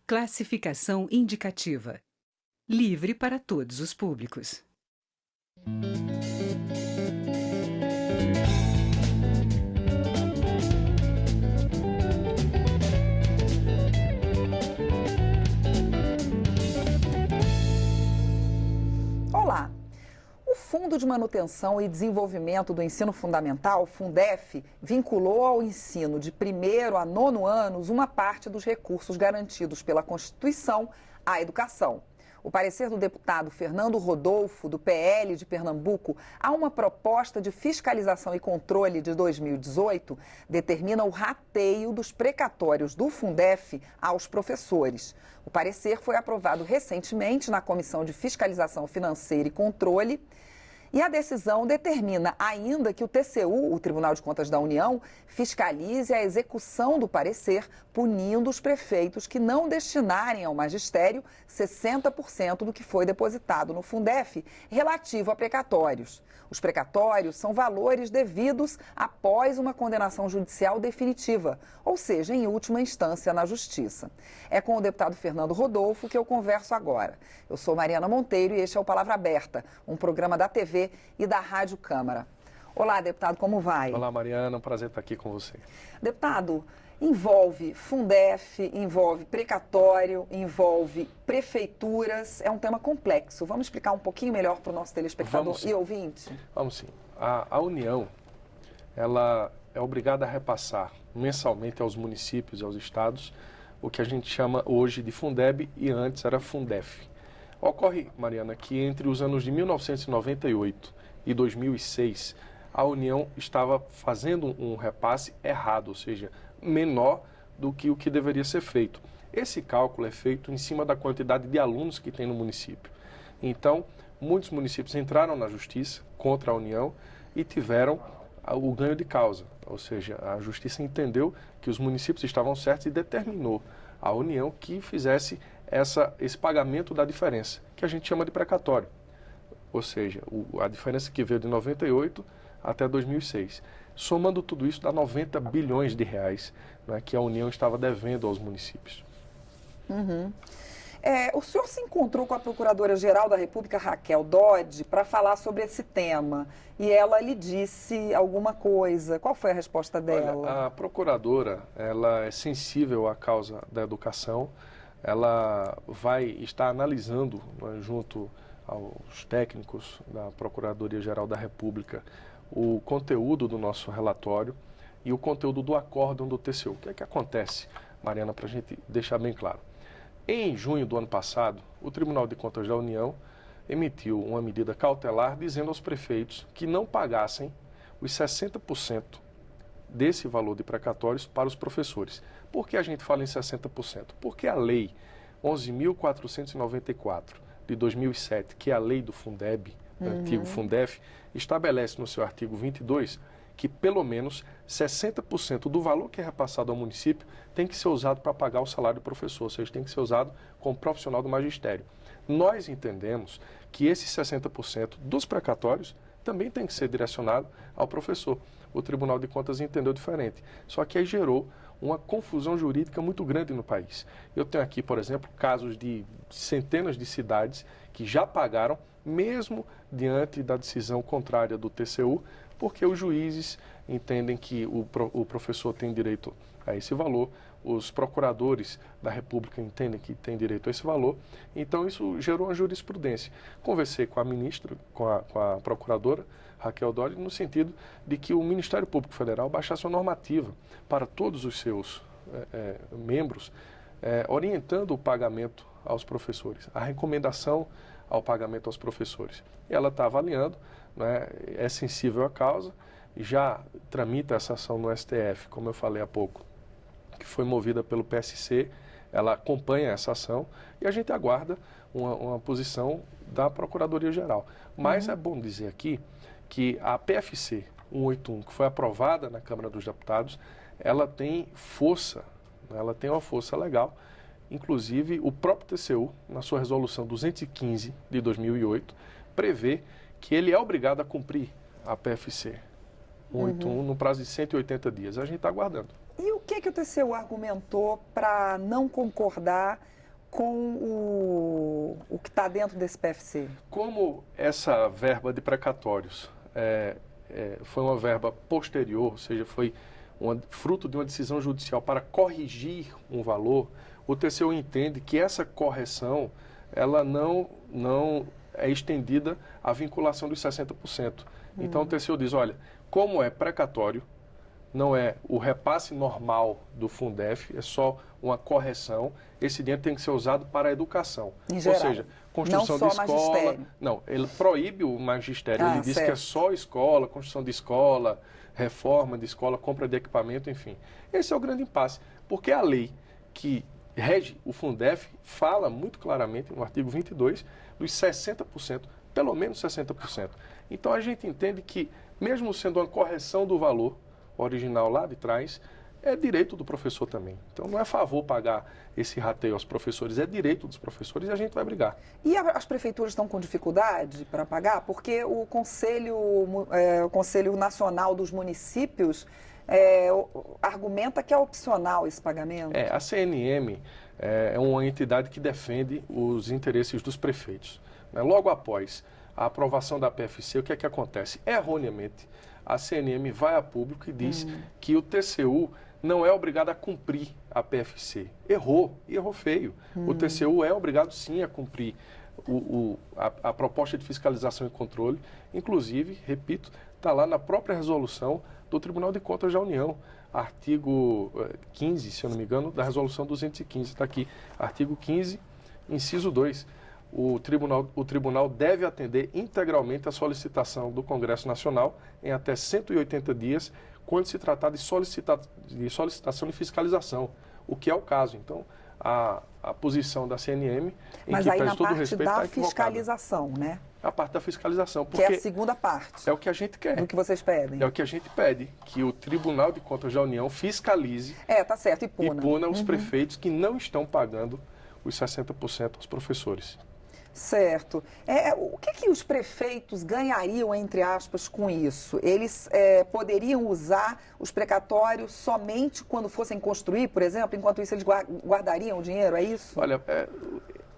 Classificação indicativa. Livre para todos os públicos. Olá! O Fundo de Manutenção e Desenvolvimento do Ensino Fundamental, Fundef, vinculou ao ensino de 1º a 9º anos uma parte dos recursos garantidos pela Constituição à educação. O parecer do deputado Fernando Rodolfo, do PL de Pernambuco, a uma proposta de fiscalização e controle de 2018, determina o rateio dos precatórios do Fundef aos professores. O parecer foi aprovado recentemente na Comissão de Fiscalização Financeira e Controle. E a decisão determina ainda que o TCU, o Tribunal de Contas da União, fiscalize a execução do parecer, punindo os prefeitos que não destinarem ao magistério 60% do que foi depositado no Fundef relativo a precatórios. Os precatórios são valores devidos após uma condenação judicial definitiva, ou seja, em última instância na Justiça. É com o deputado Fernando Rodolfo que eu converso agora. Eu sou Mariana Monteiro e este é o Palavra Aberta, um programa da TV e da Rádio Câmara. Olá, deputado, como vai? Olá, Mariana, um prazer estar aqui com você. Deputado, envolve Fundef, envolve precatório, envolve prefeituras, é um tema complexo. Vamos explicar um pouquinho melhor para o nosso telespectador e ouvinte? Vamos sim. A União, ela é obrigada a repassar mensalmente aos municípios e aos estados o que a gente chama hoje de Fundeb e antes era Fundef. Ocorre, Mariana, que entre os anos de 1998 e 2006, a União estava fazendo um repasse errado, ou seja, menor do que o que deveria ser feito. Esse cálculo é feito em cima da quantidade de alunos que tem no município. Então, muitos municípios entraram na justiça contra a União e tiveram o ganho de causa, ou seja, a justiça entendeu que os municípios estavam certos e determinou à União que fizesse esse pagamento da diferença, que a gente chama de precatório, ou seja, a diferença que veio de 98 até 2006. Somando tudo isso, dá 90 bilhões de reais, né, que a União estava devendo aos municípios. Uhum. O senhor se encontrou com a Procuradora-Geral da República, Raquel Dodge, para falar sobre esse tema, e ela lhe disse alguma coisa. Qual foi a resposta dela? Olha, a Procuradora, ela é sensível à causa da educação, ela vai estar analisando, né, junto aos técnicos da Procuradoria-Geral da República, o conteúdo do nosso relatório e o conteúdo do acórdão do TCU. O que é que acontece, Mariana, para a gente deixar bem claro? Em junho do ano passado, o Tribunal de Contas da União emitiu uma medida cautelar dizendo aos prefeitos que não pagassem os 60% desse valor de precatórios para os professores. Por que a gente fala em 60%? Porque a Lei 11.494 de 2007, que é a lei do Fundeb, antigo Fundef, estabelece no seu artigo 22 que pelo menos 60% do valor que é repassado ao município tem que ser usado para pagar o salário do professor, ou seja, tem que ser usado como profissional do magistério. Nós entendemos que esses 60% dos precatórios também tem que ser direcionado ao professor. O Tribunal de Contas entendeu diferente, só que aí gerou uma confusão jurídica muito grande no país. Eu tenho aqui, por exemplo, casos de centenas de cidades que já pagaram, mesmo diante da decisão contrária do TCU, porque os juízes entendem que o professor tem direito a esse valor, os procuradores da República entendem que tem direito a esse valor, então isso gerou uma jurisprudência. Conversei com a ministra, com a procuradora, Raquel Dodge, no sentido de que o Ministério Público Federal baixasse uma normativa para todos os seus membros, orientando o pagamento aos professores, a recomendação ao pagamento aos professores. E ela está avaliando, né, é sensível à causa, já tramita essa ação no STF, como eu falei há pouco, que foi movida pelo PSC, ela acompanha essa ação e a gente aguarda uma posição da Procuradoria-Geral. Mas é bom dizer aqui que a PFC 181, que foi aprovada na Câmara dos Deputados, ela tem força, né, ela tem uma força legal. Inclusive, o próprio TCU, na sua resolução 215 de 2008, prevê que ele é obrigado a cumprir a PFC 181 no prazo de 180 dias. A gente está aguardando. E o que o TCU argumentou para não concordar com o que está dentro desse PFC? Como essa verba de precatórios foi uma verba posterior, ou seja, foi fruto de uma decisão judicial para corrigir um valor, o TCU entende que essa correção ela não é estendida à vinculação dos 60%. Então o TCU diz, olha, como é precatório, não é o repasse normal do Fundef, é só uma correção, esse dinheiro tem que ser usado para a educação. Em geral, ou seja, construção não de só escola. Magistério. Não, ele proíbe o magistério, ele diz certo. que é só escola, construção de escola, reforma de escola, compra de equipamento, enfim. Esse é o grande impasse, porque a lei que rege o Fundef fala muito claramente no artigo 22 dos 60%, pelo menos 60%. Então a gente entende que, mesmo sendo uma correção do valor original lá de trás, é direito do professor também. Então não é favor pagar esse rateio aos professores, é direito dos professores e a gente vai brigar. E as prefeituras estão com dificuldade para pagar? Porque o Conselho Nacional dos Municípios argumenta que é opcional esse pagamento. A CNM é uma entidade que defende os interesses dos prefeitos. Logo após a aprovação da PFC, o que é que acontece? Erroneamente, a CNM vai a público e diz que o TCU não é obrigado a cumprir a PFC. Errou feio. O TCU é obrigado sim a cumprir a proposta de fiscalização e controle. Inclusive, repito, está lá na própria resolução do Tribunal de Contas da União, artigo 15, se eu não me engano, da resolução 215. Está aqui, artigo 15, inciso 2. O tribunal deve atender integralmente a solicitação do Congresso Nacional em até 180 dias, quando se tratar de solicitação de fiscalização, o que é o caso. Então, a posição da CNM, Mas em que aí pese na todo o parte respeito, da está equivocada. fiscalização, né? A parte da fiscalização, Que porque é a segunda parte é o que a gente quer. do que vocês pedem. É o que a gente pede, que o Tribunal de Contas da União fiscalize Tá certo, e puna. os prefeitos que não estão pagando os 60% aos professores. Certo. O que os prefeitos ganhariam, entre aspas, com isso? Eles poderiam usar os precatórios somente quando fossem construir, por exemplo? Enquanto isso, eles guardariam o dinheiro, é isso? Olha,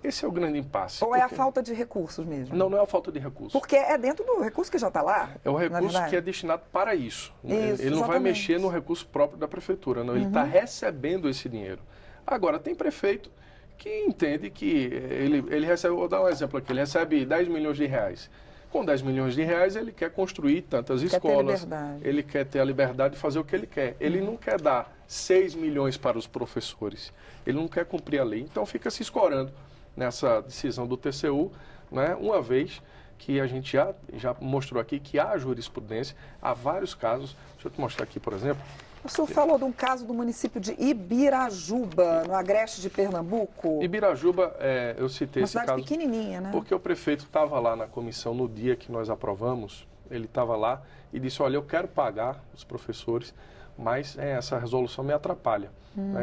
esse é o grande impasse. Ou é a falta de recursos mesmo? Não é a falta de recursos. Porque é dentro do recurso que já está lá. É o recurso que é destinado para isso. Isso, ele não vai exatamente. mexer no recurso próprio da prefeitura, não. Ele está recebendo esse dinheiro. Agora, tem prefeito que entende que ele recebe, vou dar um exemplo aqui, ele recebe 10 milhões de reais. Com 10 milhões de reais, ele quer construir tantas escolas, ele quer ter a liberdade de fazer o que ele quer. Ele não quer dar 6 milhões para os professores, ele não quer cumprir a lei. Então, fica se escorando nessa decisão do TCU, né, uma vez que a gente já mostrou aqui que há jurisprudência, há vários casos. Deixa eu te mostrar aqui, por exemplo. O senhor falou de um caso do município de Ibirajuba, no agreste de Pernambuco. Ibirajuba, eu citei esse caso. Uma cidade pequenininha, né? Porque o prefeito estava lá na comissão no dia que nós aprovamos, ele estava lá e disse, olha, eu quero pagar os professores, mas essa resolução me atrapalha.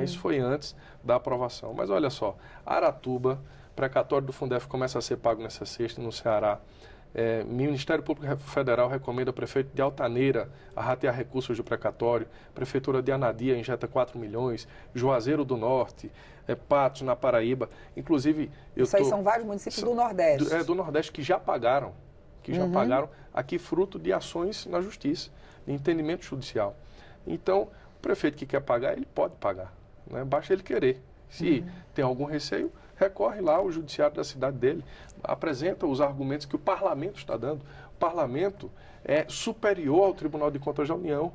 Isso foi antes da aprovação. Mas olha só, Aratuba, precatório do Fundef começa a ser pago nessa sexta no Ceará. Ministério Público Federal recomenda ao prefeito de Altaneira a ratear recursos do precatório. Prefeitura de Anadia injeta 4 milhões. Juazeiro do Norte, Patos, na Paraíba. Inclusive, Isso aí são vários municípios do Nordeste. Do Nordeste que já pagaram. Pagaram aqui fruto de ações na justiça, de entendimento judicial. Então, o prefeito que quer pagar, ele pode pagar. Né? Basta ele querer. Se tem algum receio, recorre lá ao judiciário da cidade dele, apresenta os argumentos que o parlamento está dando. O parlamento é superior ao Tribunal de Contas da União.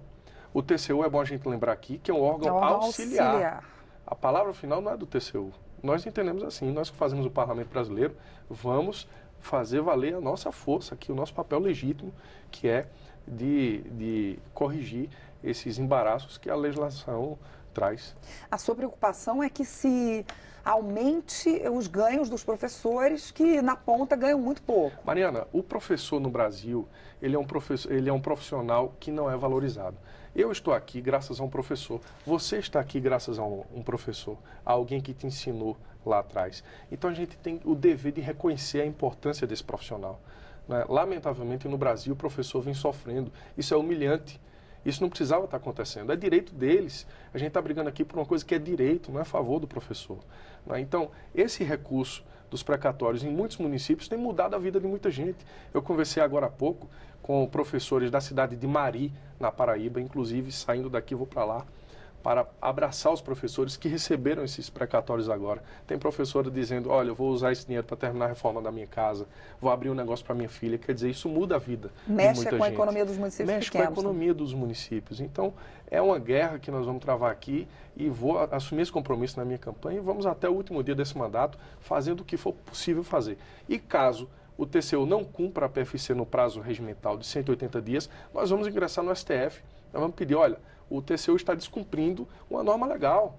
O TCU, é bom a gente lembrar aqui, que é um órgão auxiliar. A palavra final não é do TCU. Nós entendemos assim, nós que fazemos o parlamento brasileiro, vamos fazer valer a nossa força aqui, o nosso papel legítimo, que é de corrigir esses embaraços que a legislação traz. A sua preocupação é que se aumente os ganhos dos professores, que na ponta ganham muito pouco. Mariana, o professor no Brasil, ele é um profissional que não é valorizado. Eu estou aqui graças a um professor, você está aqui graças a um professor, a alguém que te ensinou lá atrás. Então a gente tem o dever de reconhecer a importância desse profissional. Né? Lamentavelmente no Brasil o professor vem sofrendo, isso é humilhante. Isso não precisava estar acontecendo. É direito deles. A gente está brigando aqui por uma coisa que é direito, não é a favor do professor. Né? Então, esse recurso dos precatórios em muitos municípios tem mudado a vida de muita gente. Eu conversei agora há pouco com professores da cidade de Mari, na Paraíba, inclusive saindo daqui vou para lá, para abraçar os professores que receberam esses precatórios agora. Tem professora dizendo, olha, eu vou usar esse dinheiro para terminar a reforma da minha casa, vou abrir um negócio para minha filha. Quer dizer, isso muda a vida de muita gente. Mexe com a economia dos municípios pequenos. Mexe com a economia dos municípios. Então, é uma guerra que nós vamos travar aqui e vou assumir esse compromisso na minha campanha e vamos até o último dia desse mandato fazendo o que for possível fazer. E caso o TCU não cumpra a PFC no prazo regimental de 180 dias, nós vamos ingressar no STF. Nós vamos pedir, olha, o TCU está descumprindo uma norma legal,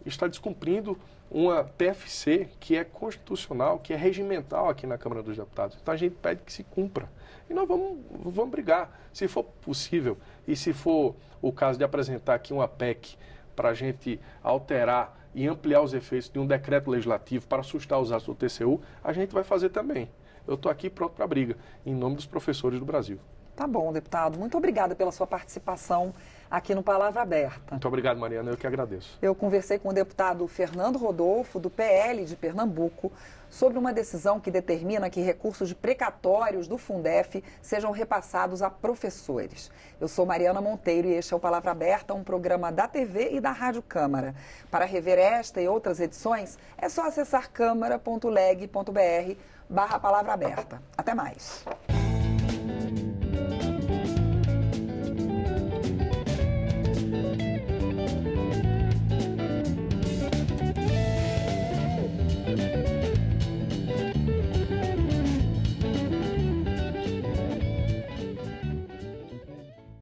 está descumprindo uma PFC que é constitucional, que é regimental aqui na Câmara dos Deputados. Então a gente pede que se cumpra. E nós vamos brigar, se for possível, e se for o caso de apresentar aqui uma PEC para a gente alterar e ampliar os efeitos de um decreto legislativo para assustar os atos do TCU, a gente vai fazer também. Eu estou aqui pronto para a briga, em nome dos professores do Brasil. Tá bom, deputado. Muito obrigada pela sua participação aqui no Palavra Aberta. Muito obrigado, Mariana. Eu que agradeço. Eu conversei com o deputado Fernando Rodolfo, do PL de Pernambuco, sobre uma decisão que determina que recursos de precatórios do Fundef sejam repassados a professores. Eu sou Mariana Monteiro e este é o Palavra Aberta, um programa da TV e da Rádio Câmara. Para rever esta e outras edições, é só acessar câmara.leg.br/palavra aberta. Até mais.